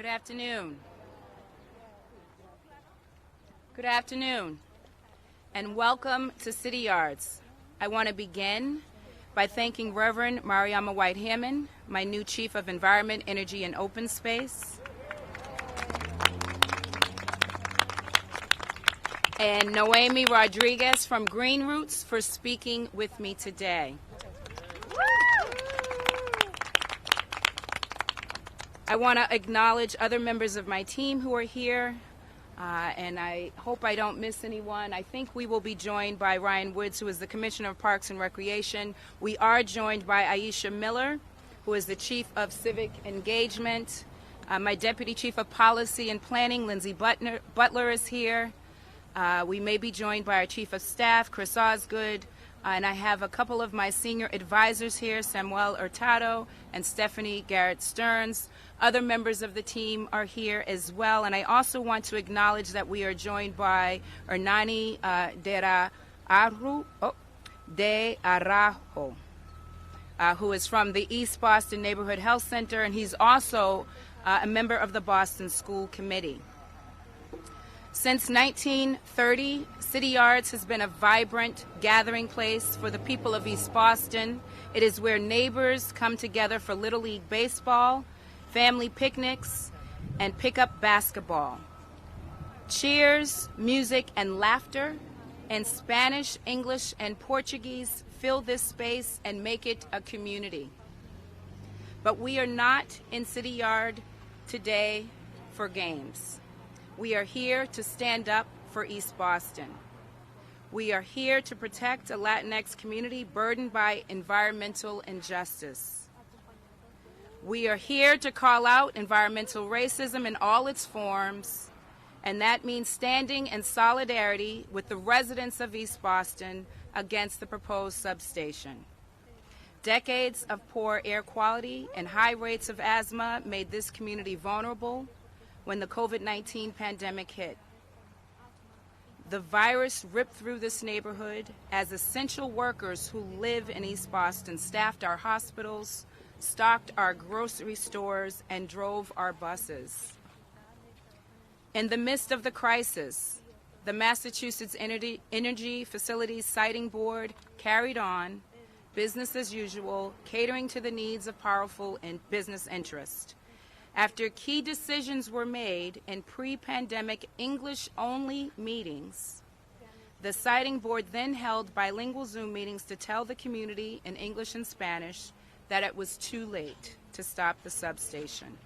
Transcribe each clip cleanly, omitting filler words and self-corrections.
afternoon. Good afternoon, and welcome to City Yards. I want to begin by thanking Reverend Mariama White-Hammond, my new Chief of Environment, Energy, and Open Space, and Noemy Rodriguez from GreenRoots for speaking with me today. I want to acknowledge other members of my team who are here, and I hope I don't miss anyone. I think we will be joined by Ryan Woods, who is the Commissioner of Parks and Recreation. We are joined by Aisha Miller, who is the Chief of Civic Engagement. My Deputy Chief of Policy and Planning, Lindsay Butler, is here. We may be joined by our Chief of Staff, Chris Osgood, and I have a couple of my senior advisors here, Samuel Hurtado and Stephanie Garrett-Stearns. Other members of the team are here as well, and I also want to acknowledge that we are joined by Hernani de Arajo, who is from the East Boston Neighborhood Health Center, and he's also a member of the Boston School Committee. Since 1930, City Yards has been a vibrant gathering place for the people of East Boston. It is where neighbors come together for Little League baseball, family picnics, and pickup basketball. Cheers, music, and laughter in Spanish, English, and Portuguese fill this space and make it a community. But we are not in City Yard today for games. We are here to stand up for East Boston. We are here to protect a Latinx community burdened by environmental injustice. We are here to call out environmental racism in all its forms, and that means standing in solidarity with the residents of East Boston against the proposed substation. Decades of poor air quality and high rates of asthma made this community vulnerable when the COVID-19 pandemic hit. The virus ripped through this neighborhood as essential workers who live in East Boston staffed our hospitals, stocked our grocery stores, and drove our buses. In the midst of the crisis, the Massachusetts Energy Facilities Siting Board carried on business as usual, catering to the needs of powerful business interests. After key decisions were made in pre-pandemic English-only meetings, the Siting Board then held bilingual Zoom meetings to tell the community in English and Spanish that it was too late to stop the substation.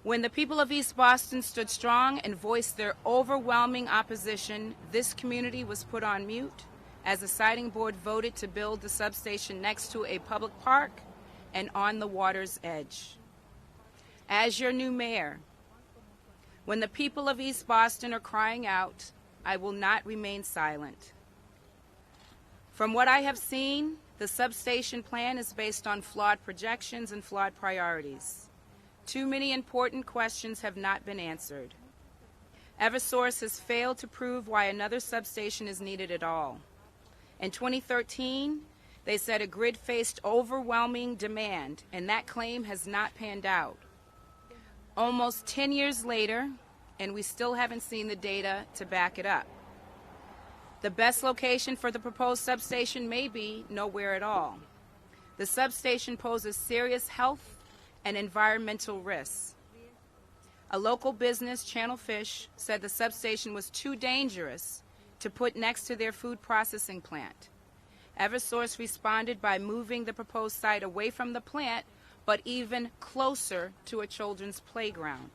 When the people of East Boston stood strong and voiced their overwhelming opposition, this community was put on mute as the Siting Board voted to build the substation next to a public park and on the water's edge. As your new mayor, when the people of East Boston are crying out, I will not remain silent. From what I have seen, the substation plan is based on flawed projections and flawed priorities. Too many important questions have not been answered. Eversource has failed to prove why another substation is needed at all. In 2013, they said a grid faced overwhelming demand, and that claim has not panned out. Almost 10 years later, and we still haven't seen the data to back it up. The best location for the proposed substation may be nowhere at all. The substation poses serious health and environmental risks. A local business, Channel Fish, said the substation was too dangerous to put next to their food processing plant. Eversource responded by moving the proposed site away from the plant, but even closer to a children's playground.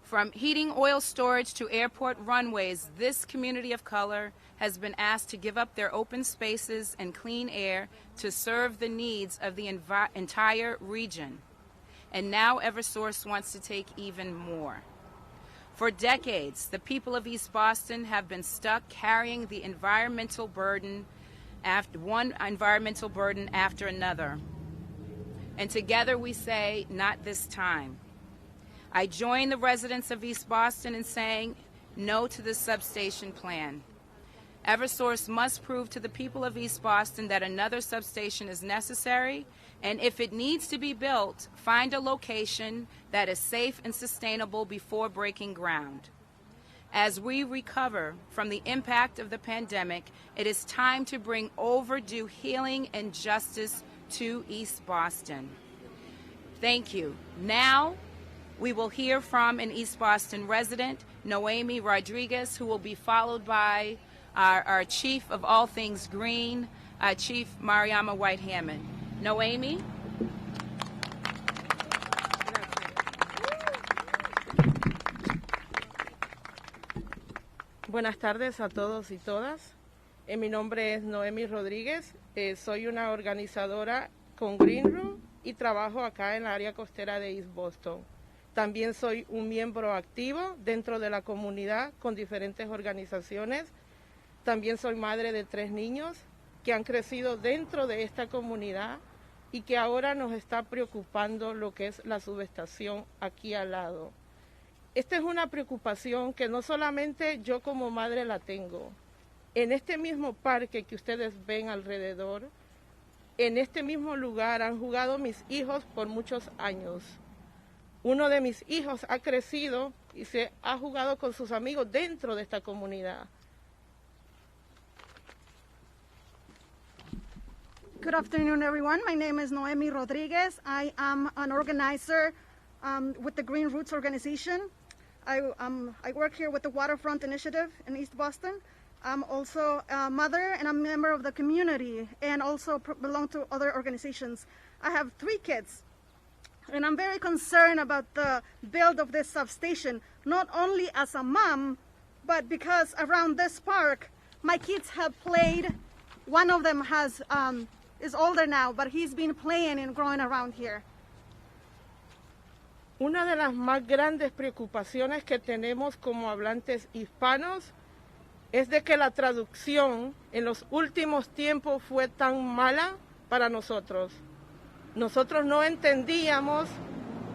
From heating oil storage to airport runways, this community of color has been asked to give up their open spaces and clean air to serve the needs of the entire region. And now Eversource wants to take even more. For decades, the people of East Boston have been stuck carrying the environmental burden one environmental burden after another. And together we say, not this time. I join the residents of East Boston in saying no to the substation plan. Eversource must prove to the people of East Boston that another substation is necessary, and if it needs to be built, find a location that is safe and sustainable before breaking ground. As we recover from the impact of the pandemic, it is time to bring overdue healing and justice to East Boston. Thank you. Now, we will hear from an East Boston resident, Noemy Rodriguez, who will be followed by our Chief of all things green, Chief Mariama White-Hammond. Noemy? Buenas tardes a todos y todas. Mi nombre es Noemy Rodriguez. Soy una organizadora con GreenRoots y trabajo acá en la área costera de East Boston. También soy un miembro activo dentro de la comunidad con diferentes organizaciones. También soy madre de 3 niños que han crecido dentro de esta comunidad y que ahora nos está preocupando lo que es la subestación aquí al lado. Esta es una preocupación que no solamente yo como madre la tengo. En este mismo parque que ustedes ven alrededor, en este mismo lugar han jugado mis hijos por muchos años. Uno de mis hijos ha crecido y se ha jugado con sus amigos dentro de esta comunidad. Good afternoon, everyone. My name is Noemy Rodriguez. I am an organizer with the GreenRoots organization. I work here with the Waterfront Initiative in East Boston. I'm also a mother and a member of the community and also belong to other organizations. I have 3 kids, and I'm very concerned about the build of this substation, not only as a mom, but because around this park, my kids have played. One of them is older now, but he's been playing and growing around here. Una de las más grandes preocupaciones que tenemos como hablantes hispanos es de que la traducción en los últimos tiempos fue tan mala para nosotros. Nosotros no entendíamos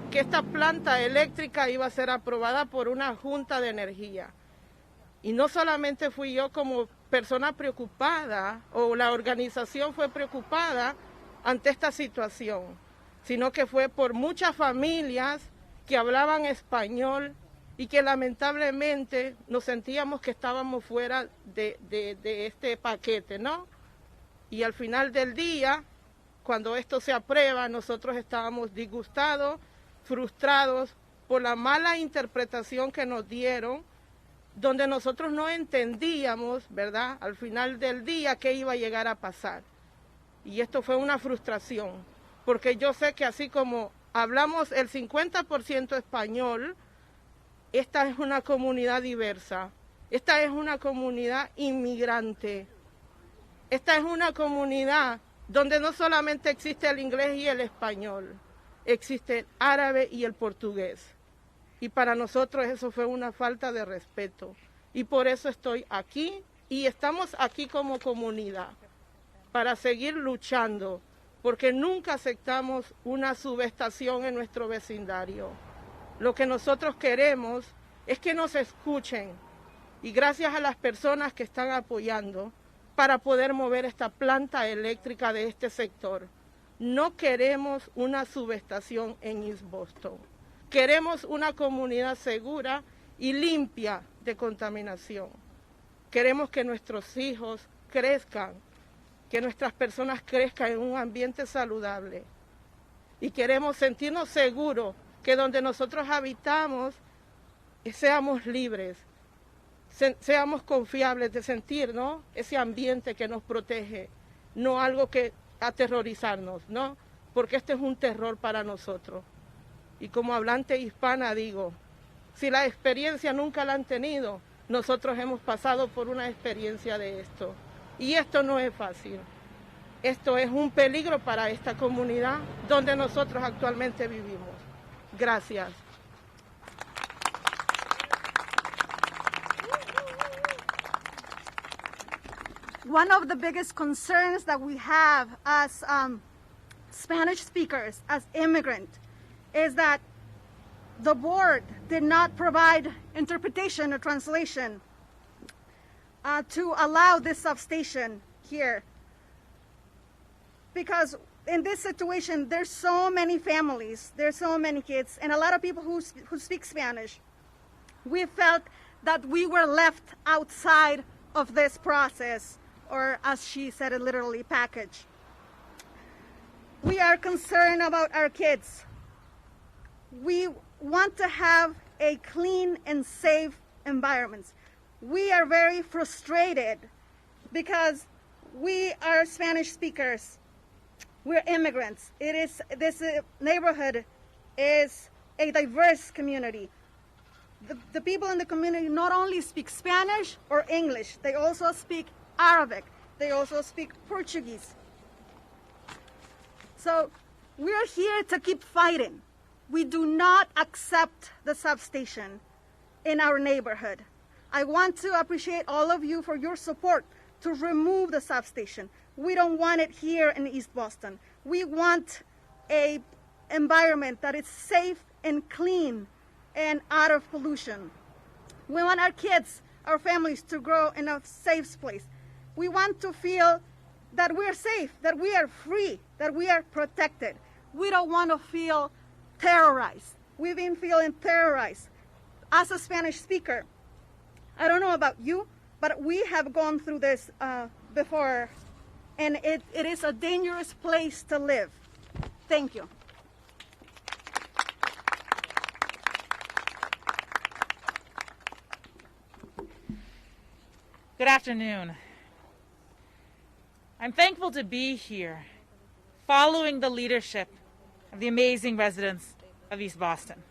que esta planta eléctrica iba a ser aprobada por una junta de energía. Y no solamente fui yo como persona preocupada, o la organización fue preocupada ante esta situación, sino que fue por muchas familias que hablaban español y que lamentablemente nos sentíamos que estábamos fuera de este paquete, ¿no? Y al final del día, cuando esto se aprueba, nosotros estábamos disgustados, frustrados por la mala interpretación que nos dieron, donde nosotros no entendíamos, ¿verdad?, al final del día qué iba a llegar a pasar. Y esto fue una frustración, porque yo sé que así como hablamos el 50% español, esta es una comunidad diversa, esta es una comunidad inmigrante, esta es una comunidad donde no solamente existe el inglés y el español, existe el árabe y el portugués. Y para nosotros eso fue una falta de respeto. Y por eso estoy aquí y estamos aquí como comunidad, para seguir luchando, porque nunca aceptamos una subestación en nuestro vecindario. Lo que nosotros queremos es que nos escuchen, y gracias a las personas que están apoyando para poder mover esta planta eléctrica de este sector. No queremos una subestación en East Boston. Queremos una comunidad segura y limpia de contaminación. Queremos que nuestros hijos crezcan, que nuestras personas crezcan en un ambiente saludable. Y queremos sentirnos seguros que donde nosotros habitamos seamos libres, seamos confiables de sentir, ¿no?, ese ambiente que nos protege, no algo que aterrorizarnos, ¿no?, porque este es un terror para nosotros. Y como hablante hispana digo, si la experiencia nunca la han tenido, nosotros hemos pasado por una experiencia de esto. Y esto no es fácil. Esto es un peligro para esta comunidad donde nosotros actualmente vivimos. Gracias. One of the biggest concerns that we have as Spanish speakers, as immigrants, is that the board did not provide interpretation or translation. to allow this substation here. Because in this situation, there's so many families, there's so many kids, and a lot of people who speak Spanish. We felt that we were left outside of this process, or as she said it literally, package. We are concerned about our kids. We want to have a clean and safe environment. We are very frustrated because we are Spanish speakers. We're immigrants. This neighborhood is a diverse community. The people in the community not only speak Spanish or English, they also speak Arabic. They also speak Portuguese. So we're here to keep fighting. We do not accept the substation in our neighborhood. I want to appreciate all of you for your support to remove the substation. We don't want it here in East Boston. We want an environment that is safe and clean and out of pollution. We want our kids, our families to grow in a safe place. We want to feel that we're safe, that we are free, that we are protected. We don't want to feel terrorized. We've been feeling terrorized. As a Spanish speaker, I don't know about you, but we have gone through this before, and it is a dangerous place to live. Thank you. Good afternoon. I'm thankful to be here, following the leadership of the amazing residents of East Boston.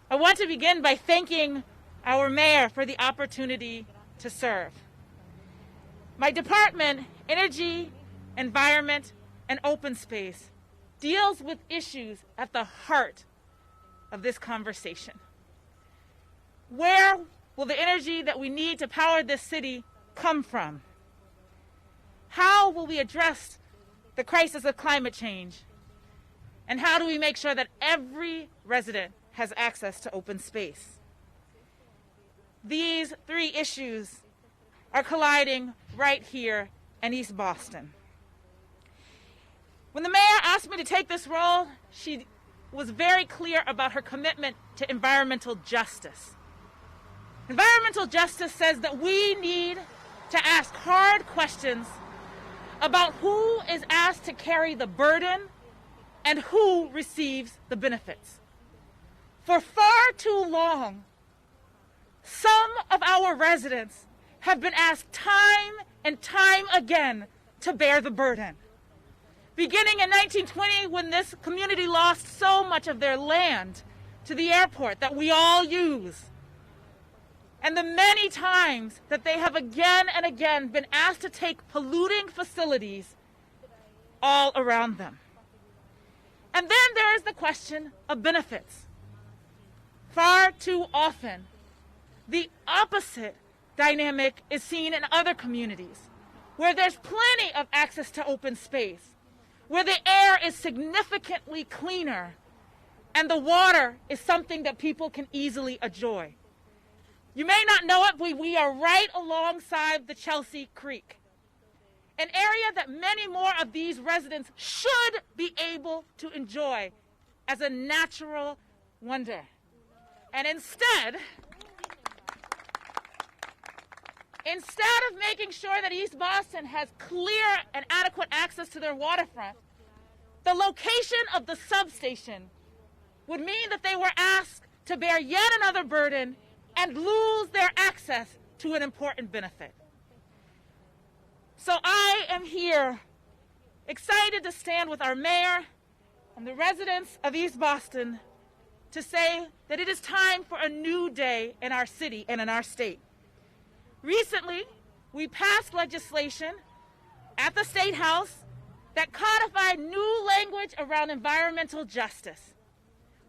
I want to begin by thanking our mayor for the opportunity to serve. My department, Energy, Environment, and Open Space, deals with issues at the heart of this conversation. Where will the energy that we need to power this city come from? How will we address the crisis of climate change? And how do we make sure that every resident has access to open space? These three issues are colliding right here in East Boston. When the mayor asked me to take this role, she was very clear about her commitment to environmental justice. Environmental justice says that we need to ask hard questions about who is asked to carry the burden and who receives the benefits. For far too long, some of our residents have been asked time and time again to bear the burden. Beginning in 1920, when this community lost so much of their land to the airport that we all use, and the many times that they have again and again been asked to take polluting facilities all around them. And then there is the question of benefits. Far too often, the opposite dynamic is seen in other communities, where there's plenty of access to open space, where the air is significantly cleaner, and the water is something that people can easily enjoy. You may not know it, but we are right alongside the Chelsea Creek, an area that many more of these residents should be able to enjoy as a natural wonder. And instead of making sure that East Boston has clear and adequate access to their waterfront, the location of the substation would mean that they were asked to bear yet another burden and lose their access to an important benefit. So I am here excited to stand with our mayor and the residents of East Boston to say that it is time for a new day in our city and in our state. Recently, we passed legislation at the State House that codified new language around environmental justice.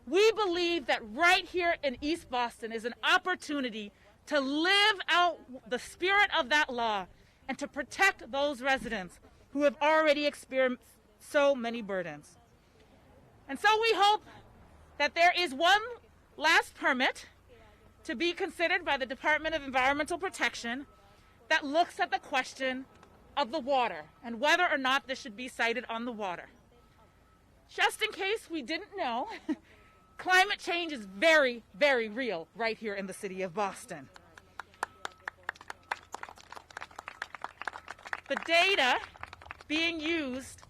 We believe that right here in East Boston is an opportunity to live out the spirit of that law and to protect those residents who have already experienced so many burdens. And so we hope that there is one last permit to be considered by the Department of Environmental Protection that looks at the question of the water and whether or not this should be sited on the water. Just in case we didn't know, climate change is very, very real right here in the city of Boston. The data being used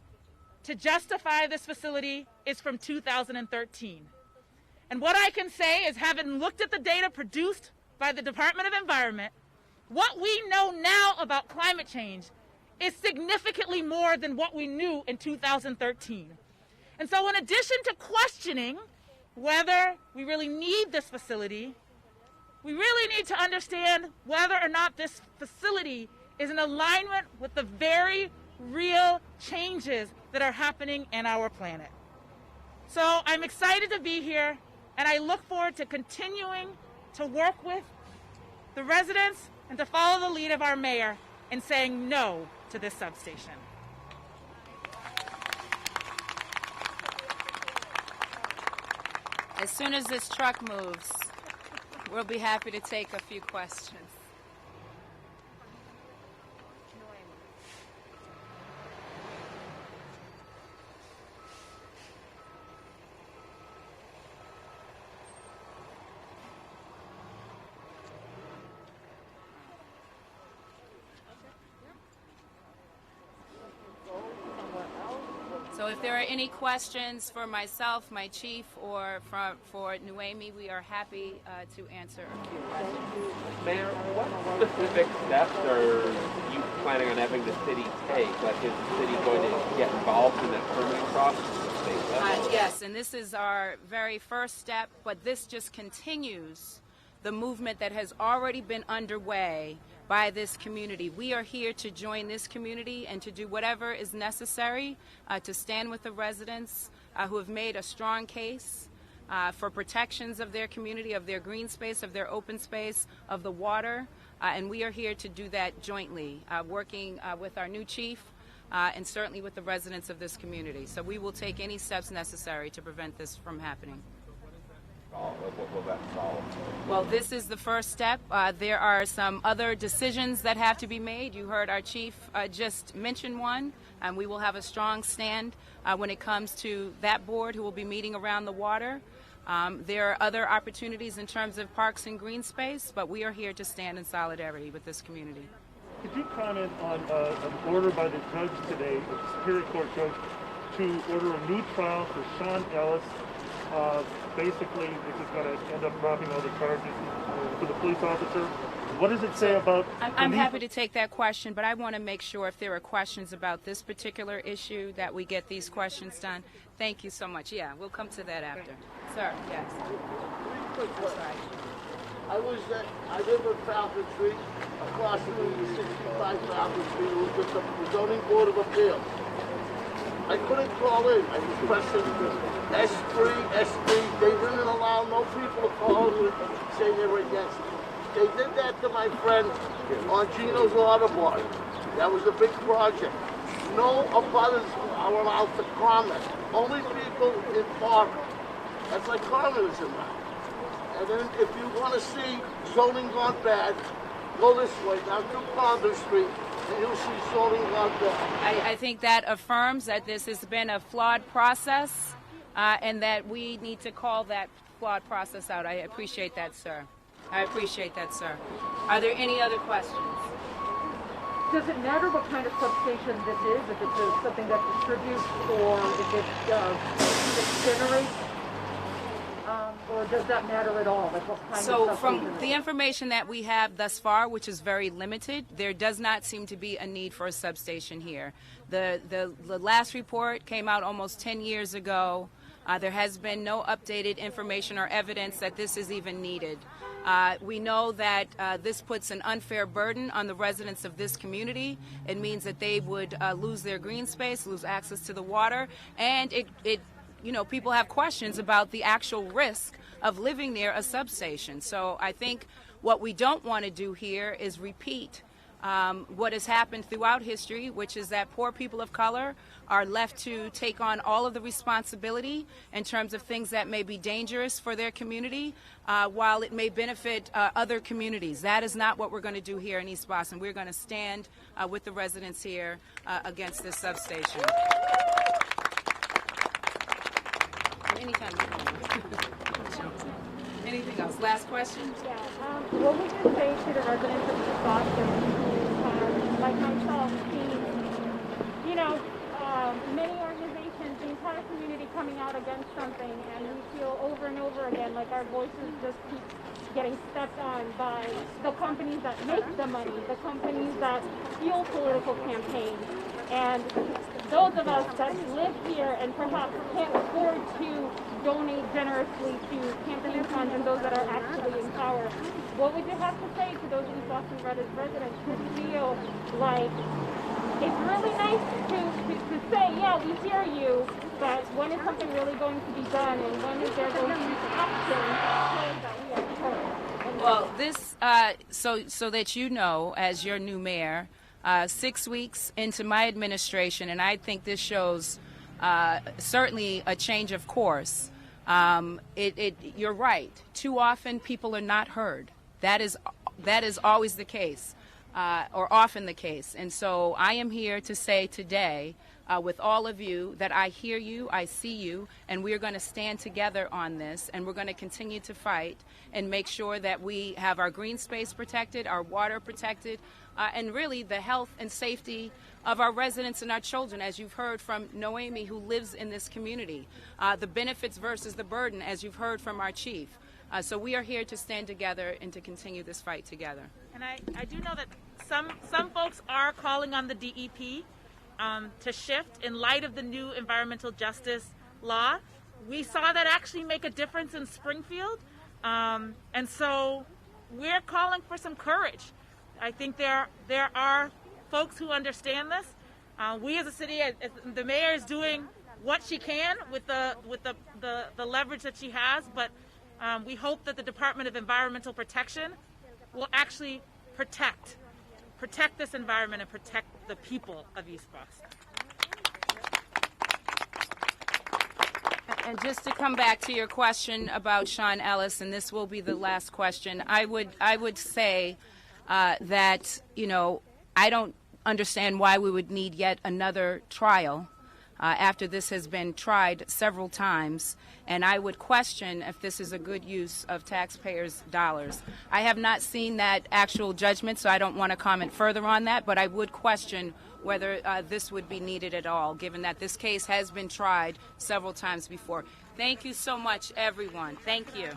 to justify this facility is from 2013. And what I can say is, having looked at the data produced by the Department of Environment, what we know now about climate change is significantly more than what we knew in 2013. And so in addition to questioning whether we really need this facility, we really need to understand whether or not this facility is in alignment with the very real changes that are happening in our planet. So I'm excited to be here, and I look forward to continuing to work with the residents and to follow the lead of our mayor in saying no to this substation. As soon as this truck moves, we'll be happy to take a few questions. So if there are any questions for myself, my chief, or for Noemy, we are happy to answer a few questions. Mayor, what specific steps are you planning on having the city take? Like, is the city going to get involved in the permitting process? Yes, and this is our very first step, but this just continues the movement that has already been underway by this community. We are here to join this community and to do whatever is necessary to stand with the residents who have made a strong case for protections of their community, of their green space, of their open space, of the water, and we are here to do that jointly, working with our new chief and certainly with the residents of this community. So we will take any steps necessary to prevent this from happening. What will that solve? Well, this is the first step. There are some other decisions that have to be made. You heard our chief just mention one, and we will have a strong stand when it comes to that board who will be meeting around the water. There are other opportunities in terms of parks and green space, but we are here to stand in solidarity with this community. Could you comment on an order by the judge today, the Superior Court judge, to order a new trial for Sean Ellis? Basically, this is going to end up dropping all the charges for the police officer. What does it say about... I'm happy to take that question, but I want to make sure if there are questions about this particular issue that we get these questions done. Thank you so much. Yeah, we'll come to that after. Sir, yes. I'm sorry. I live in Falcon Street, across from 65 Falcon Street. It was with the zoning board of appeals. I couldn't call in. I was pressing S3. They didn't allow no people to call in and say they were against it. They did that to my friend on Gino's Auto Bar. That was a big project. No abutters are allowed to comment. Only people in park. That's like communism now. And then if you want to see zoning gone bad, go this way, down through Ponder Street, and you'll see zoning gone bad. I think that affirms that this has been a flawed process and that we need to call that flawed process out. I appreciate that, sir. I appreciate that, sir. Are there any other questions? Does it matter what kind of substation this is? If it's something that distributes or if it generates? Or does that matter at all? Like what kind of So substation from the information that we have thus far, which is very limited, there does not seem to be a need for a substation here. The last report came out almost 10 years ago. There has been no updated information or evidence that this is even needed. We know that this puts an unfair burden on the residents of this community. It means that they would lose their green space, lose access to the water, and people have questions about the actual risk of living near a substation. So I think what we don't want to do here is repeat what has happened throughout history, which is that poor people of color are left to take on all of the responsibility in terms of things that may be dangerous for their community, while it may benefit other communities. That is not what we're going to do here in East Boston. We're going to stand with the residents here against this substation. Anytime. Anything else? Last question? Yeah. What would you say to the residents of East Boston who, like myself, see, many organizations, the entire community coming out against something, and we feel over and over again like our voices just keep getting stepped on by the companies that make the money, the companies that fuel political campaigns, and those of us that live here and perhaps can't afford to donate generously to campaign funds and those that are actually in power. What would you have to say to those East Boston residents who feel like it's really nice to say, yeah, we hear you, but when is something really going to be done, and when is there going to be action that we are heard? Well, this, so that you know, as your new mayor, 6 weeks into my administration, and I think this shows certainly a change of course. You're right. Too often people are not heard. That is always the case, or often the case. And so I am here to say today, with all of you, that I hear you, I see you, and we're going to stand together on this, and we're going to continue to fight and make sure that we have our green space protected, our water protected, and really the health and safety of our residents and our children, as you've heard from Noemy, who lives in this community. The benefits versus the burden, as you've heard from our chief. So we are here to stand together and to continue this fight together. And I do know that some folks are calling on the DEP to shift in light of the new environmental justice law. We saw that actually make a difference in Springfield. And so we're calling for some courage. I think there are folks who understand this. We as a city, the mayor is doing what she can with the leverage that she has, but we hope that the Department of Environmental Protection will actually protect this environment and protect the people of East Boston. And just to come back to your question about Sean Ellis, and this will be the last question, I would say that, I don't understand why we would need yet another trial after this has been tried several times, and I would question if this is a good use of taxpayers' dollars. I have not seen that actual judgment, so I don't want to comment further on that, but I would question whether this would be needed at all, given that this case has been tried several times before. Thank you so much, everyone. Thank you.